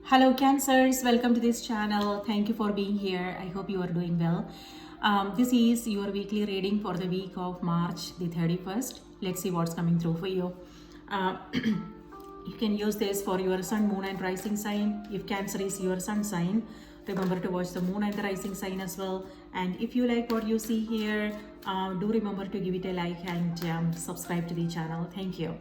Hello Cancers, welcome to this channel. Thank you for being here. I hope you are doing well. This is your weekly reading for the week of March the 31st. Let's see what's coming through for you. You can use this for your sun, moon and rising sign. If Cancer is your sun sign, remember to watch the moon and the rising sign as well. And if you like what you see here, do remember to give it a like and subscribe to the channel. Thank you.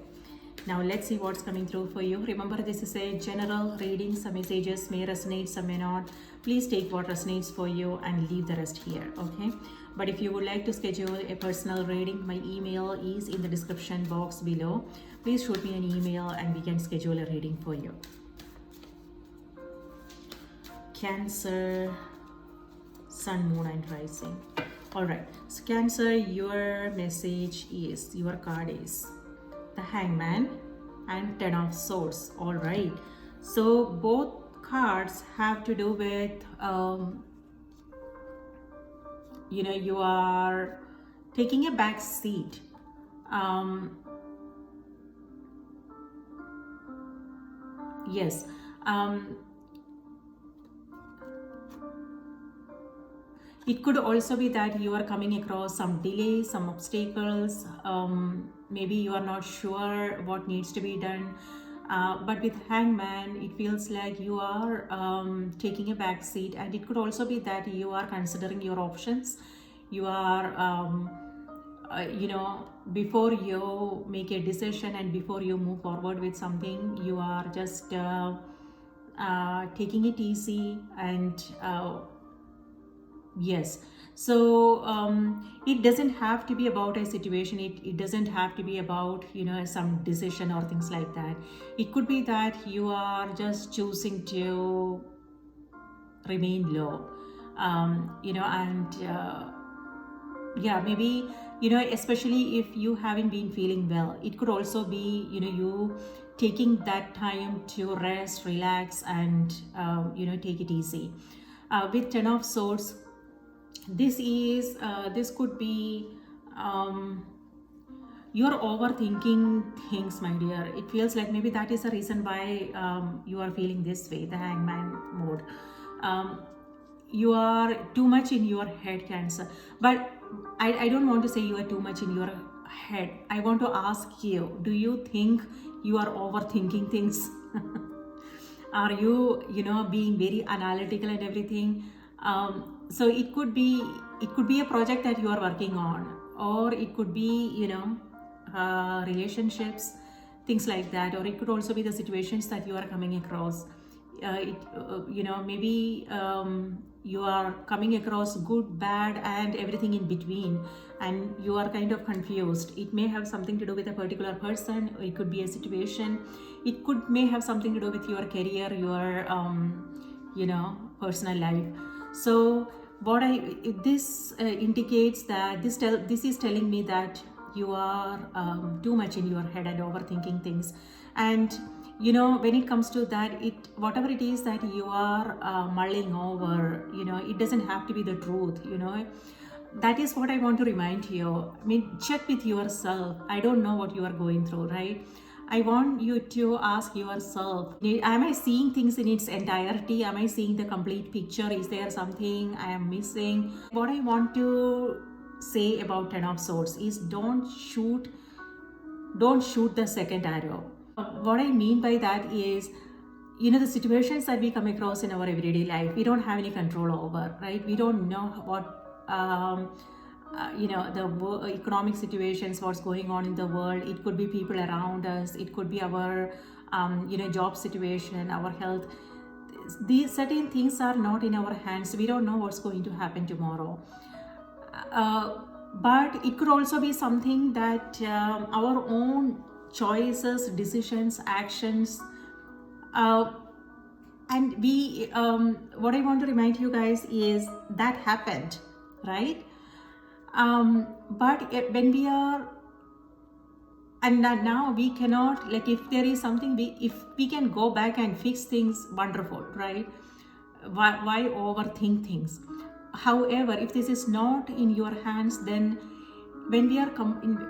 Now let's see what's coming through for you. Remember, this is a general reading. Some messages may resonate, some may not. Please take what resonates for you and leave the rest here, okay? But if you would like to schedule a personal reading, my email is in the description box below. Please shoot me an email and we can schedule a reading for you. Cancer, sun, moon and rising. All right, so Cancer, your message is, your card is the Hangman and Ten of Swords. All right, so both cards have to do with you are taking a back seat. Yes. It could also be that you are coming across some delays, some obstacles. Maybe you are not sure what needs to be done. But with Hangman, it feels like you are taking a back seat, and it could also be that you are considering your options. You are, before you make a decision and before you move forward with something, you are just taking it easy and yes. So it doesn't have to be about a situation. It doesn't have to be about some decision or things like that. It could be that you are just choosing to remain low, maybe especially if you haven't been feeling well. It could also be you taking that time to rest, relax, and take it easy. With Ten of Swords, this could be you're overthinking things, my dear. It feels like maybe that is the reason why you are feeling this way, the Hangman mode. You are too much in your head, Cancer. But I don't want to say you are too much in your head. I want to ask you, do you think you are overthinking things? Are you being very analytical and everything? So it could be a project that you are working on, or it could be relationships, things like that, or it could also be the situations that you are coming across. Maybe you are coming across good, bad, and everything in between, and you are kind of confused. It may have something to do with a particular person, or it could be a situation. It may have something to do with your career, your personal life. So this indicates that this is telling me that you are too much in your head and overthinking things. And when it comes to that, whatever it is that you are mulling over, it doesn't have to be the truth. That is what I want to remind you. I mean, check with yourself. I don't know what you are going through, right? I want you to ask yourself, am I seeing things in its entirety? Am I seeing the complete picture? Is there something I am missing? What I want to say about Ten of Swords is don't shoot the second arrow. What I mean by that is, the situations that we come across in our everyday life, we don't have any control over, right? We don't know what the economic situations, what's going on in the world. It could be people around us. It could be our job situation, our health. These certain things are not in our hands. We don't know what's going to happen tomorrow. But it could also be something that our own choices, decisions, actions, and we what I want to remind you guys is that happened, right? But when we are, and now we cannot, like, if there is something, if we can go back and fix things, wonderful, right? Why overthink things? However, if this is not in your hands, then when we are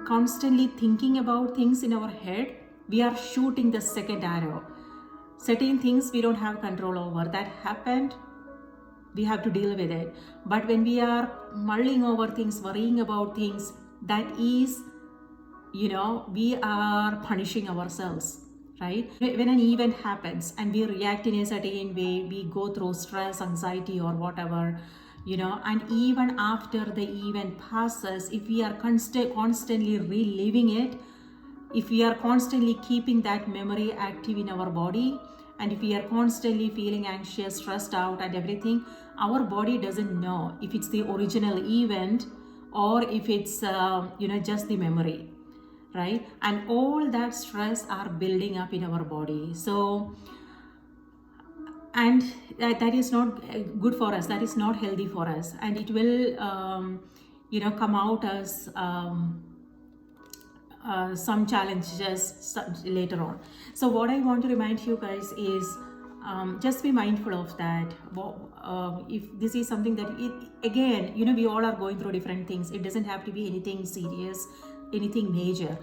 constantly thinking about things in our head, we are shooting the second arrow. Certain things we don't have control over. That happened, we have to deal with it. But when we are mulling over things, worrying about things, that is, we are punishing ourselves, right? When an event happens and we react in a certain way, we go through stress, anxiety, or whatever, and even after the event passes, if we are constantly reliving it, if we are constantly keeping that memory active in our body, and if we are constantly feeling anxious, stressed out, and everything, our body doesn't know if it's the original event or if it's just the memory, right? And all that stress are building up in our body. So, and that is not good for us, that is not healthy for us, and it will come out as some challenges later on. So what I want to remind you guys is, just be mindful of that. If this is something that again, we all are going through different things. It doesn't have to be anything serious, anything major.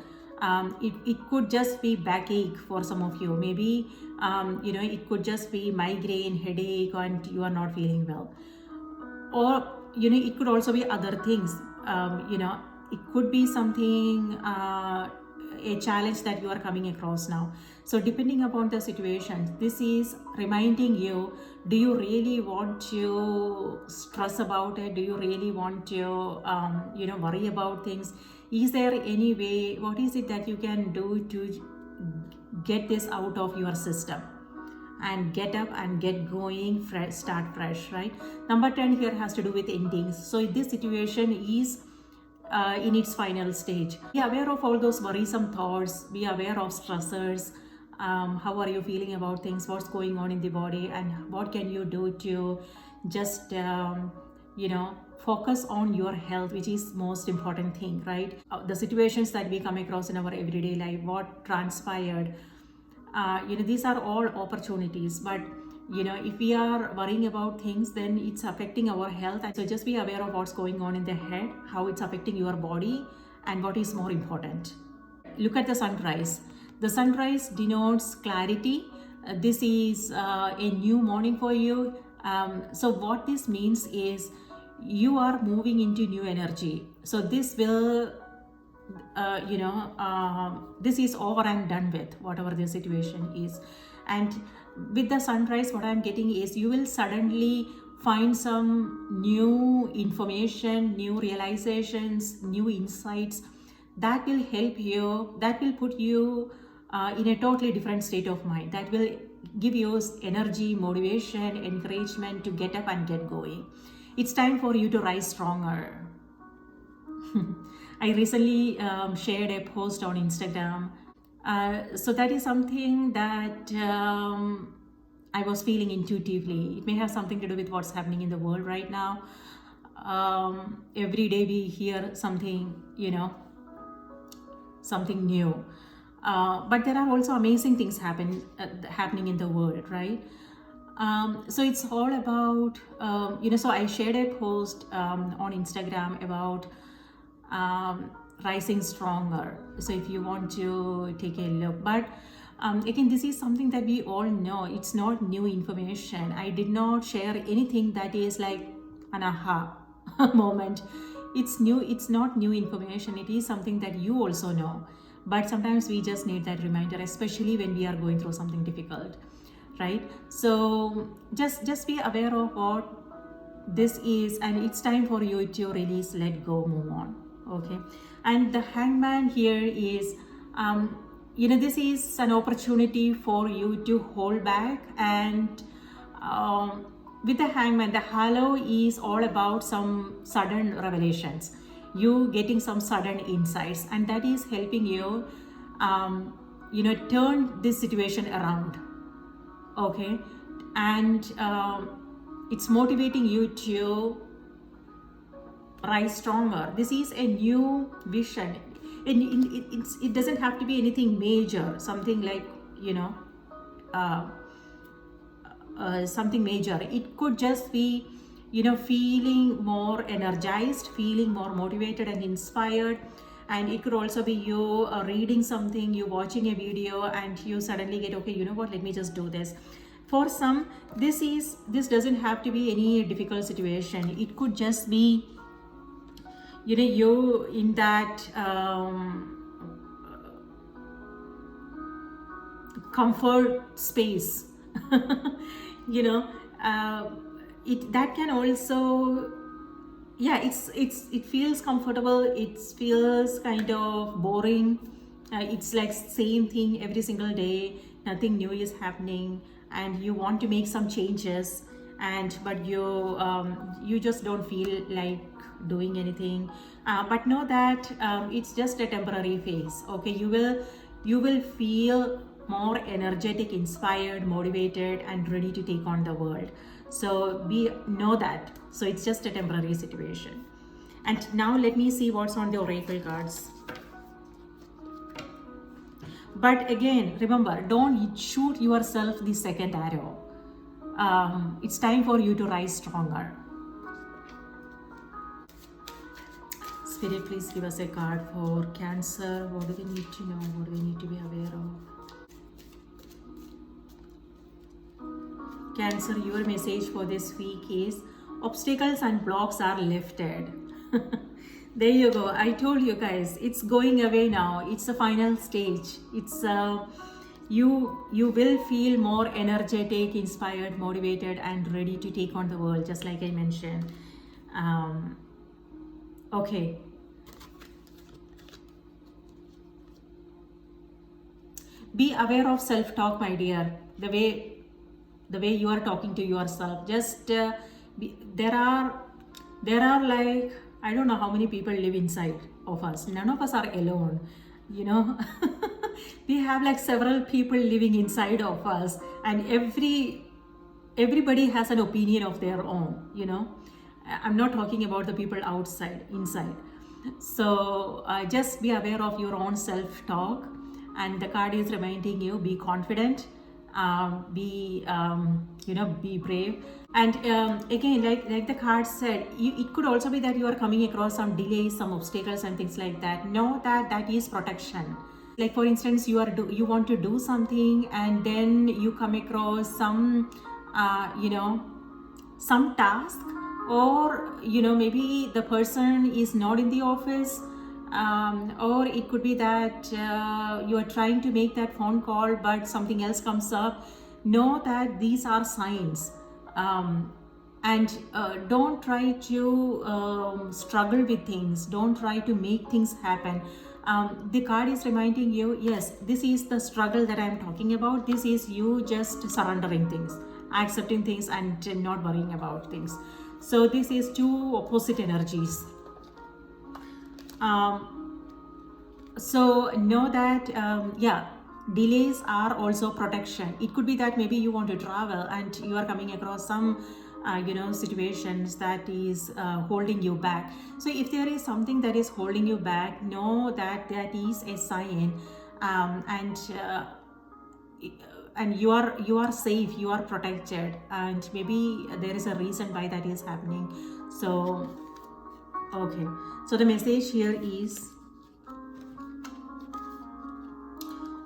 It could just be backache for some of you. Maybe it could just be migraine, headache, and you are not feeling well. Or it could also be other things. It could be something, a challenge that you are coming across now. So depending upon the situation, this is reminding you, do you really want to stress about it? Do you really want to worry about things? Is there any way, what is it that you can do to get this out of your system and get up and get going, start fresh, right? Number 10 here has to do with endings. So this situation is in its final stage. Be aware of all those worrisome thoughts, be aware of stressors. How are you feeling about things, what's going on in the body, and what can you do to just focus on your health, which is most important thing, right? The situations that we come across in our everyday life, what transpired, these are all opportunities. But if we are worrying about things, then it's affecting our health. And so just be aware of what's going on in the head, how it's affecting your body, and what is more important. Look at the sunrise. The sunrise denotes clarity. This is a new morning for you. So what this means is you are moving into new energy. So this will this is over and done with, whatever the situation is. And with the sunrise, what I'm getting is you will suddenly find some new information, new realizations, new insights that will help you, that will put you in a totally different state of mind, that will give you energy, motivation, encouragement to get up and get going. It's time for you to rise stronger. I recently shared a post on Instagram. So that is something that I was feeling intuitively. It may have something to do with what's happening in the world right now. Every day we hear something, something new. But there are also amazing things happening in the world, right? So it's all about, so I shared a post on Instagram about rising stronger. So if you want to take a look, but again, this is something that we all know. It's not new information. I did not share anything that is like an aha moment. It's new. It's not new information. It is something that you also know. But sometimes we just need that reminder, especially when we are going through something difficult, right? So just be aware of what this is, and it's time for you to release, let go, move on. Okay. And the hangman here is, this is an opportunity for you to hold back. And with the hangman, the halo is all about some sudden revelations, you getting some sudden insights, and that is helping you, turn this situation around. Okay. And it's motivating you to rise stronger. This is a new vision. It doesn't have to be anything major, something like, something major. It could just be, feeling more energized, feeling more motivated and inspired, And it could also be you reading something, you watching a video, and you suddenly get, okay, you know what, let me just do this. For some, this doesn't have to be any difficult situation. It could just be, you know, you in that comfort space. You know, it that can also, yeah, it feels comfortable, it feels kind of boring, it's like same thing every single day, nothing new is happening, and you want to make some changes, and but you just don't feel like doing anything. But know that it's just a temporary phase. Okay, you will feel more energetic, inspired, motivated, and ready to take on the world. So know that. So it's just a temporary situation. And now let me see what's on the oracle cards. But again, remember, don't shoot yourself the second arrow. It's time for you to rise stronger. Spirit, please give us a card for Cancer. What do we need to know? What do we need to be aware of? Cancer, your message for this week is obstacles and blocks are lifted. There you go. I told you guys, it's going away now. It's the final stage. It's you will feel more energetic, inspired, motivated, and ready to take on the world, just like I mentioned. Okay. Be aware of self-talk, my dear. The way you are talking to yourself. Just there are like, I don't know how many people live inside of us. None of us are alone, you know. We have like several people living inside of us, and everybody has an opinion of their own, you know. I'm not talking about the people outside, inside. So just be aware of your own self-talk, and the card is reminding you, be confident, be brave. And again, like the card said, it could also be that you are coming across some delays, some obstacles and things like that. Know that is protection. Like for instance, you want to do something, and then you come across some some task, or maybe the person is not in the office, or it could be that you are trying to make that phone call but something else comes up. Know that these are signs, and don't try to struggle with things, don't try to make things happen. The card is reminding you, yes, this is the struggle that I am talking about. This is you just surrendering things, accepting things, and not worrying about things. So this is two opposite energies. So know that delays are also protection. It could be that maybe you want to travel and you are coming across some situations that is holding you back. So if there is something that is holding you back, know that is a sign, and you are safe, you are protected, and maybe there is a reason why that is happening. So okay, so the message here is,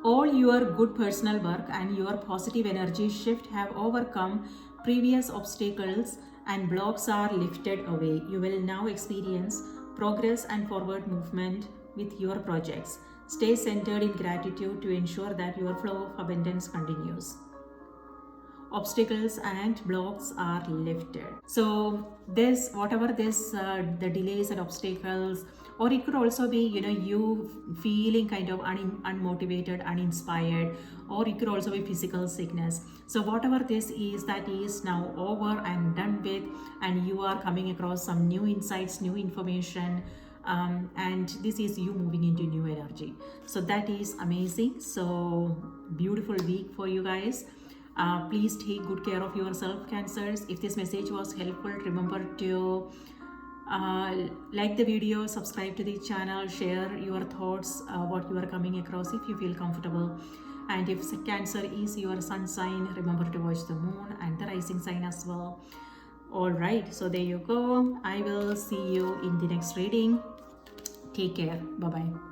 all your good personal work and your positive energy shift have overcome previous obstacles, and blocks are lifted away. You will now experience progress and forward movement with your projects. Stay centered in gratitude to ensure that your flow of abundance continues. Obstacles and blocks are lifted. So the delays and obstacles, or it could also be you feeling kind of unmotivated, uninspired, or it could also be physical sickness. So whatever this is, that is now over and done with, and you are coming across some new insights, new information, and this is you moving into new energy. So that is amazing. So beautiful week for you guys. Please take good care of yourself, Cancers. If this message was helpful, remember to like the video, subscribe to the channel, share your thoughts, what you are coming across if you feel comfortable. And if Cancer is your sun sign, remember to watch the moon and the rising sign as well. All right, so there you go. I will see you in the next reading. Take care. Bye bye.